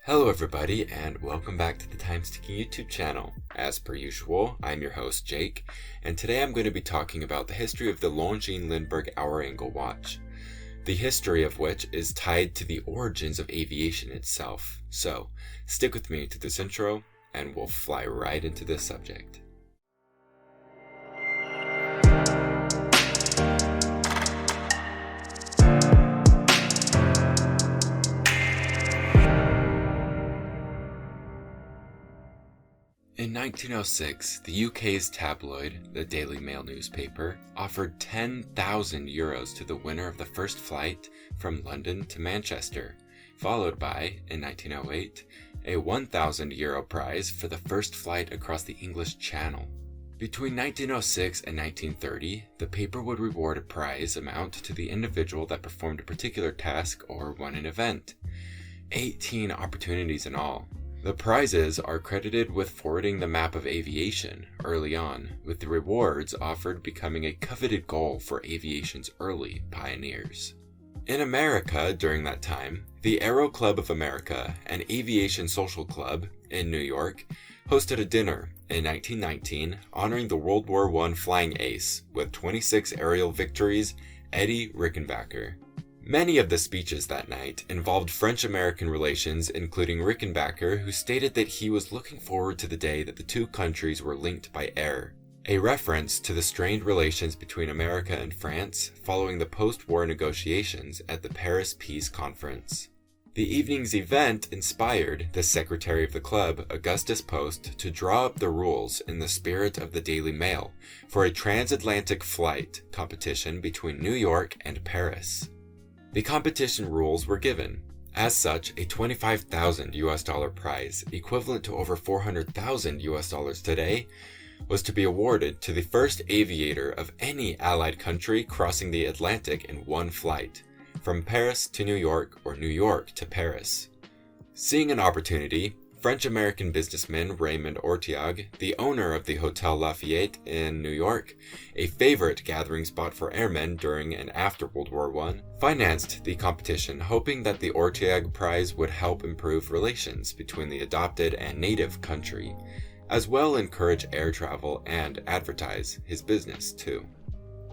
Hello everybody, and welcome back to the Time Sticking YouTube channel. As per usual, I'm your host Jake, and today I'm going to be talking about the history of the Longines Lindbergh hour angle watch, the history of which is tied to the origins of aviation itself. So, stick with me to this intro, and we'll fly right into this subject. In 1906, the UK's tabloid, the Daily Mail newspaper, offered €10,000 to the winner of the first flight from London to Manchester, followed by, in 1908, a €1,000 prize for the first flight across the English Channel. Between 1906 and 1930, the paper would reward a prize amount to the individual that performed a particular task or won an event. 18 opportunities in all. The prizes are credited with forwarding the map of aviation early on, with the rewards offered becoming a coveted goal for aviation's early pioneers. In America during that time, the Aero Club of America and Aviation Social Club in New York hosted a dinner in 1919 honoring the World War I flying ace with 26 aerial victories, Eddie Rickenbacker. Many of the speeches that night involved French-American relations, including Rickenbacker, who stated that he was looking forward to the day that the two countries were linked by air, a reference to the strained relations between America and France following the post-war negotiations at the Paris Peace Conference. The evening's event inspired the secretary of the club, Augustus Post, to draw up the rules in the spirit of the Daily Mail for a transatlantic flight competition between New York and Paris. The competition rules were given. As such, a $25,000 prize, equivalent to over $400,000 today, was to be awarded to the first aviator of any allied country crossing the Atlantic in one flight, from Paris to New York or New York to Paris. Seeing an opportunity, French-American businessman Raymond Orteig, the owner of the Hotel Lafayette in New York, a favorite gathering spot for airmen during and after World War I, financed the competition, hoping that the Orteig Prize would help improve relations between the adopted and native country, as well encourage air travel and advertise his business too.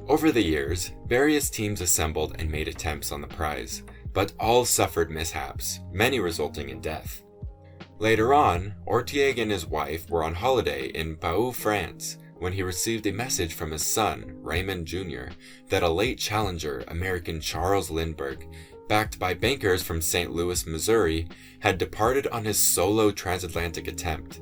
Over the years, various teams assembled and made attempts on the prize, but all suffered mishaps, many resulting in death. Later on, Orteig and his wife were on holiday in Pau, France, when he received a message from his son, Raymond Jr., that a late challenger, American Charles Lindbergh, backed by bankers from St. Louis, Missouri, had departed on his solo transatlantic attempt.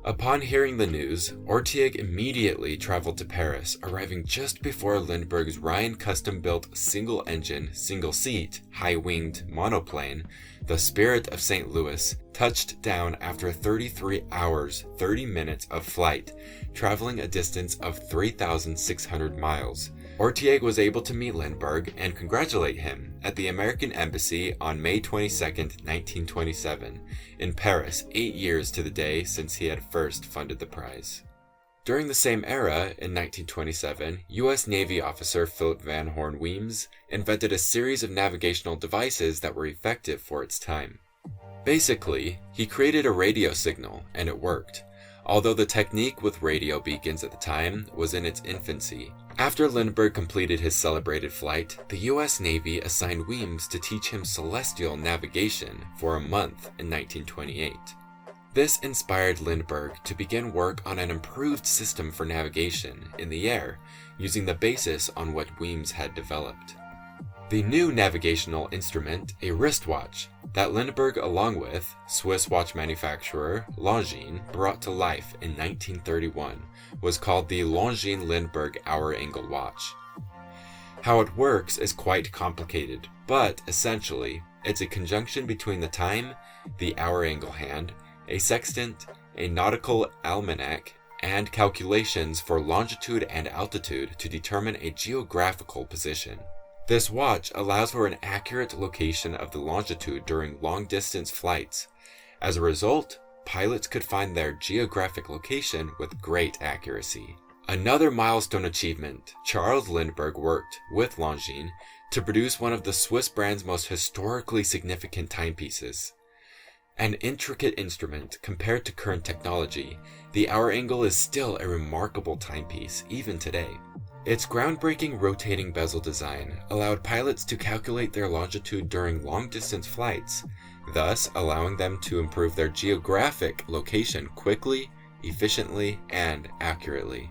Upon hearing the news, Orteig immediately traveled to Paris, arriving just before Lindbergh's Ryan custom-built single-engine, single-seat, high-winged monoplane, the Spirit of St. Louis, touched down after 33 hours, 30 minutes of flight, traveling a distance of 3,600 miles. Orteig was able to meet Lindbergh and congratulate him at the American Embassy on May 22, 1927, in Paris, 8 years to the day since he had first funded the prize. During the same era, in 1927, U.S. Navy officer Philip Van Horn Weems invented a series of navigational devices that were effective for its time. Basically, he created a radio signal, and it worked, although the technique with radio beacons at the time was in its infancy. After Lindbergh completed his celebrated flight, the U.S. Navy assigned Weems to teach him celestial navigation for a month in 1928. This inspired Lindbergh to begin work on an improved system for navigation in the air, using the basis on what Weems had developed. The new navigational instrument, a wristwatch, that Lindbergh, along with Swiss watch manufacturer Longines, brought to life in 1931, was called the Longines Lindbergh hour angle watch. How it works is quite complicated, but essentially, it's a conjunction between the time, the hour angle hand, a sextant, a nautical almanac, and calculations for longitude and altitude to determine a geographical position. This watch allows for an accurate location of the longitude during long-distance flights. As a result, pilots could find their geographic location with great accuracy. Another milestone achievement, Charles Lindbergh worked with Longines to produce one of the Swiss brand's most historically significant timepieces. An intricate instrument compared to current technology, the hour angle is still a remarkable timepiece even today. Its groundbreaking rotating bezel design allowed pilots to calculate their longitude during long-distance flights, thus allowing them to improve their geographic location quickly, efficiently, and accurately.